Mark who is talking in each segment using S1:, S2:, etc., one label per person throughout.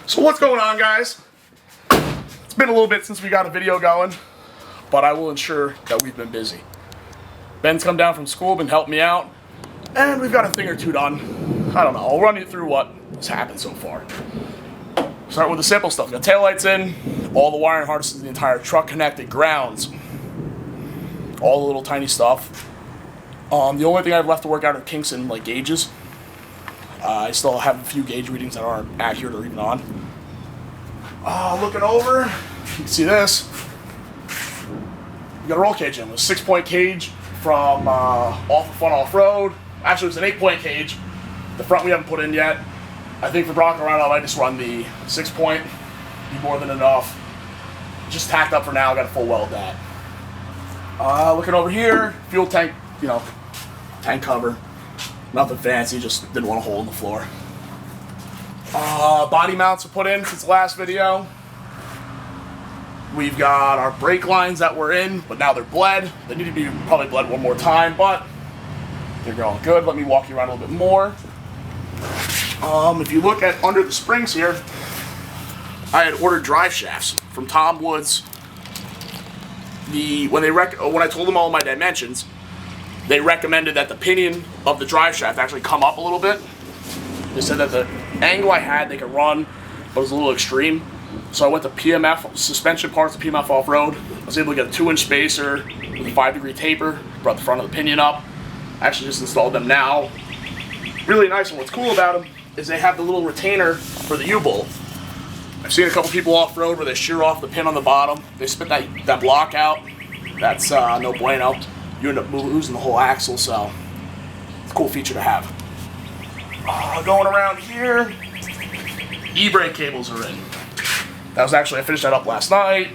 S1: So what's going on, guys? It's been a little bit since we got a video going, but I will ensure that we've been busy. Ben's come down from school, been helping me out, and we've got a thing or two done. I don't know, I'll run you through what has happened so far. Start with the simple stuff. Got taillights in, all the wiring harnesses, the entire truck connected, grounds, all the little tiny stuff. The only thing I have left to work out are kinks and like gauges. I still have a few gauge readings that aren't accurate or even on. Looking over, you can see this. We got a roll cage in. It was a 6-point cage from off the front off-road. Actually, it was an 8-point cage. The front we haven't put in yet. I think for Bronco Rhino, I might just run the 6-point. Be more than enough. Just tacked up for now. Got a full weld that. Looking over here, fuel tank, tank cover. Nothing fancy, just didn't want a hole in the floor. Body mounts were put in since the last video. We've got our brake lines that were in, but now they're bled. They need to be probably bled one more time, but they're going good. Let me walk you around a little bit more. If you look at under the springs here, I had ordered drive shafts from Tom Woods. When I told them all my dimensions, they recommended that the pinion of the drive shaft actually come up a little bit. They said that the angle I had, they could run, but it was a little extreme. So I went to PMF, suspension parts of PMF off-road. I was able to get a 2-inch spacer with a 5-degree taper, brought the front of the pinion up. I actually just installed them now. Really nice, and what's cool about them is they have the little retainer for the U-bolt. I've seen a couple people off-road where they shear off the pin on the bottom. They spit that block out. That's no bueno. You end up losing the whole axle, so it's a cool feature to have. Going around here, e-brake cables are in. That was actually, I finished that up last night.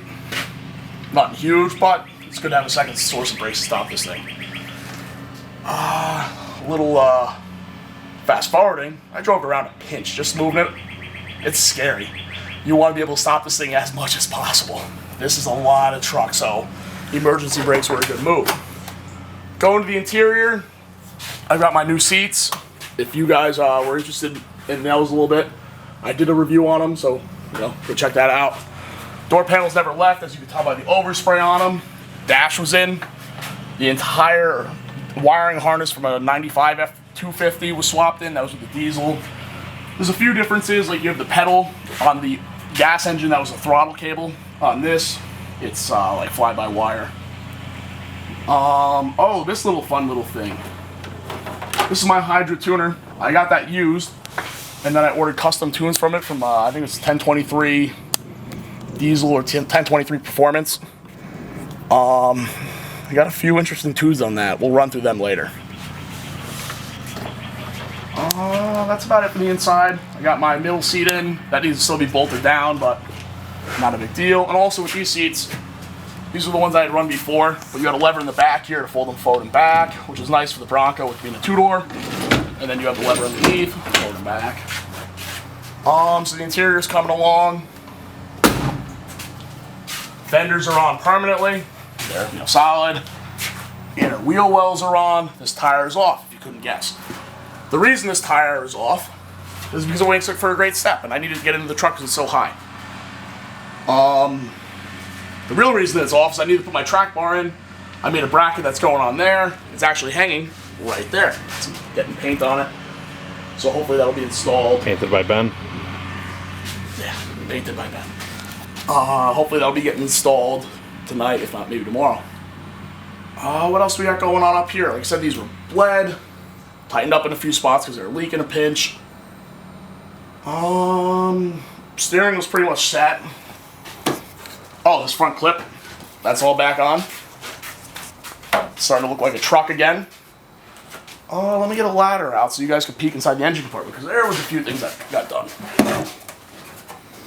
S1: Nothing huge, but it's good to have a second source of brakes to stop this thing. Fast forwarding, I drove around a pinch, just moving it. It's scary. You want to be able to stop this thing as much as possible. This is a lot of truck, so emergency brakes were a good move. Going to the interior, I've got my new seats. If you guys were interested in those a little bit, I did a review on them, so go check that out. Door panels never left, as you can tell by the overspray on them. Dash was in. The entire wiring harness from a 95 F250 was swapped in. That was with the diesel. There's a few differences, like you have the pedal on the gas engine. That was a throttle cable. On this, it's like fly-by-wire. This fun little thing. This is my Hydra Tuner. I got that used, and then I ordered custom tunes from it from, I think it's 1023 diesel or 1023 performance. I got a few interesting tunes on that. We'll run through them later. That's about it for the inside. I got my middle seat in. That needs to still be bolted down, but not a big deal. And also with these seats, these are the ones I had run before, but you got a lever in the back here to fold them forward and back, which is nice for the Bronco with being a 2-door. And then you have the lever underneath, forward and back. So the interior is coming along. Fenders are on permanently. They're solid. Inner wheel wells are on. This tire is off, if you couldn't guess. The reason this tire is off is because I'm waiting for a great step, and I needed to get into the truck because it's so high. The real reason it's off is I need to put my track bar in. I made a bracket that's going on there. It's actually hanging right there. It's getting paint on it. So hopefully that'll be installed.
S2: Painted by Ben?
S1: Yeah, painted by Ben. Hopefully that'll be getting installed tonight, if not maybe tomorrow. What else we got going on up here? Like I said, these were bled. Tightened up in a few spots because they were leaking a pinch. Steering was pretty much set. This front clip, that's all back on. It's starting to look like a truck again. Let me get a ladder out so you guys can peek inside the engine compartment, because there was a few things that got done.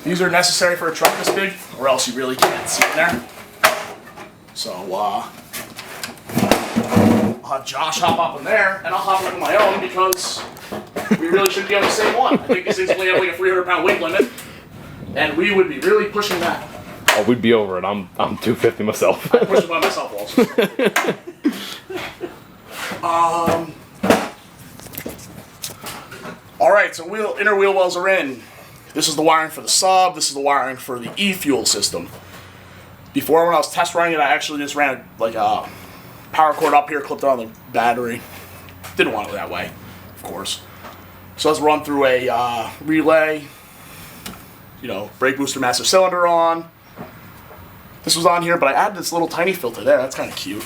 S1: These are necessary for a truck this big, or else you really can't see in there. So, I'll have Josh hop up in there, and I'll hop up on my own, because we really shouldn't be on the same one. I think these things only have like a 300-pound weight limit, and we would be really pushing that.
S2: Oh, we'd be over it. I'm 250 myself.
S1: I push it by myself also. Alright, so inner wheel wells are in. This is the wiring for the sub. This is the wiring for the e-fuel system. Before, when I was test running it, I actually just ran like a power cord up here, clipped it on the battery. Didn't want it that way, of course. So let's run through a relay, you know, brake booster master cylinder on. This was on here, but I added this little tiny filter there. That's kind of cute.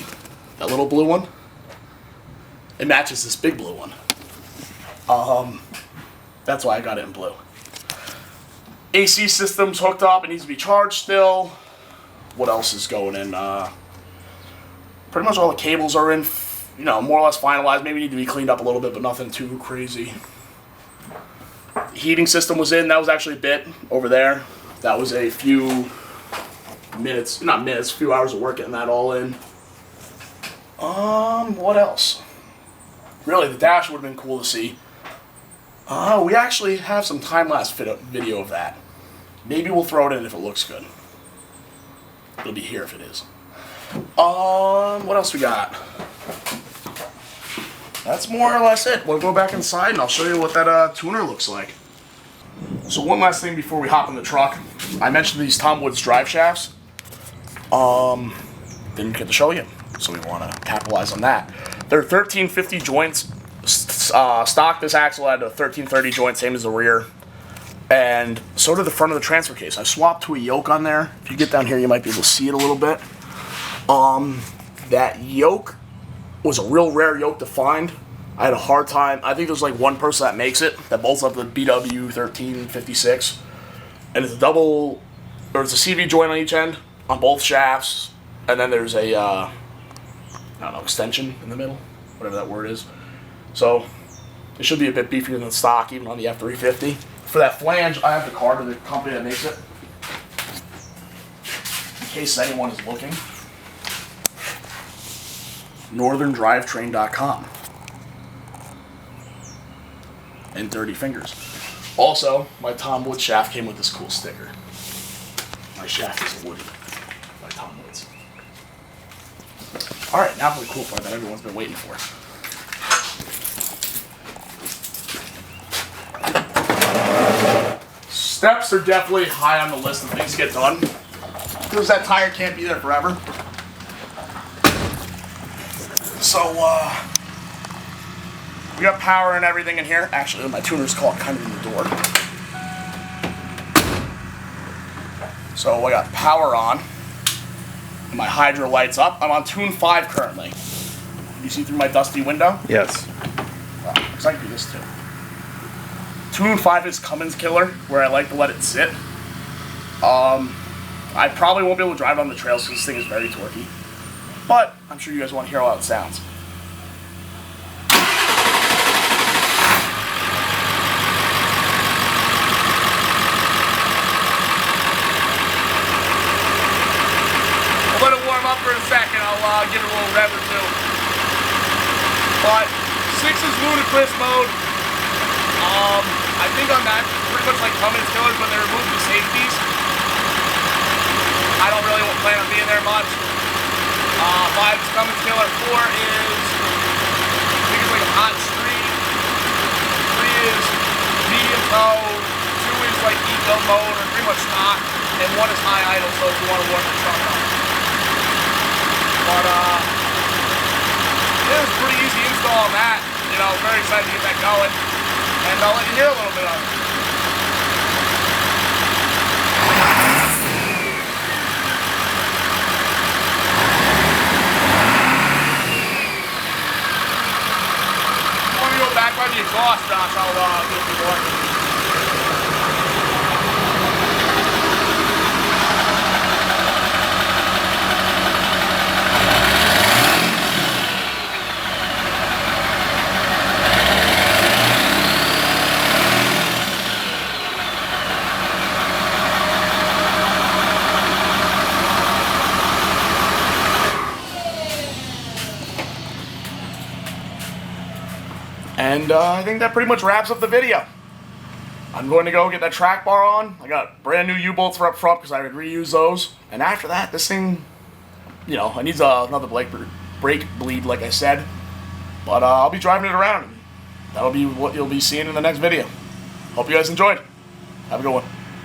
S1: That little blue one. It matches this big blue one. That's why I got it in blue. AC system's hooked up. It needs to be charged still. What else is going in? Pretty much all the cables are in, you know, more or less finalized. Maybe need to be cleaned up a little bit, but nothing too crazy. The heating system was in. That was actually a bit over there. That was a few minutes, not minutes, a few hours of work getting that all in. What else? Really, the dash would have been cool to see. We actually have some time-lapse video of that. Maybe we'll throw it in if it looks good. It'll be here if it is. What else we got? That's more or less it. We'll go back inside and I'll show you what that tuner looks like. So one last thing before we hop in the truck. I mentioned these Tom Woods drive shafts. Didn't get to show you, so we want to capitalize on that. They're 1350 joints. Stock, this axle had a 1330 joint, same as the rear. And so did the front of the transfer case. I swapped to a yoke on there. If you get down here, you might be able to see it a little bit. That yoke was a real rare yoke to find. I had a hard time. I think there's like one person that makes it, that bolts up the BW 1356. And it's a double, or it's a CV joint on each end, on both shafts. And then there's a, I don't know, extension in the middle, whatever that word is. So it should be a bit beefier than stock, even on the F350. For that flange, I have the card of the company that makes it, in case anyone is looking. NorthernDrivetrain.com. And Dirty Fingers. Also, my Tom Woods shaft came with this cool sticker. My shaft is Woody by Tom Woods. Alright, now for the cool part that everyone's been waiting for. Steps are definitely high on the list of things to get done, because that tire can't be there forever. So, we got power and everything in here. Actually, my tuner's caught kind of in the door. So, I got power on. And my Hydra lights up. I'm on tune 5 currently. Can you see through my dusty window?
S2: Yes.
S1: Wow, because I can do this too. Tune 5 is Cummins Killer, where I like to let it sit. I probably won't be able to drive on the trails because this thing is very torquey. But I'm sure you guys want to hear how it sounds. I'll let it warm up for a second. I'll give it a little rev or two. But 6 is ludicrous mode. I think on that, pretty much like Cummins Killers when they removed the safeties. I don't really plan on being there much. 5 is Cummins Killer. 4 is, I think it's like a hot street. 3 is medium tow. 2 is like eco mode or pretty much stock. And 1 is high idle, so if you want to warm the truck up. But it was a pretty easy install on that. You know, very excited to get that going. And I'll let you hear a little bit of it. If you want to go back by the exhaust, Josh, I'll get you more. And I think that pretty much wraps up the video. I'm going to go get that track bar on. I got brand new U-bolts for up front because I would reuse those. And after that, this thing, you know, it needs another brake bleed, like I said. But I'll be driving it around. That'll be what you'll be seeing in the next video. Hope you guys enjoyed. Have a good one.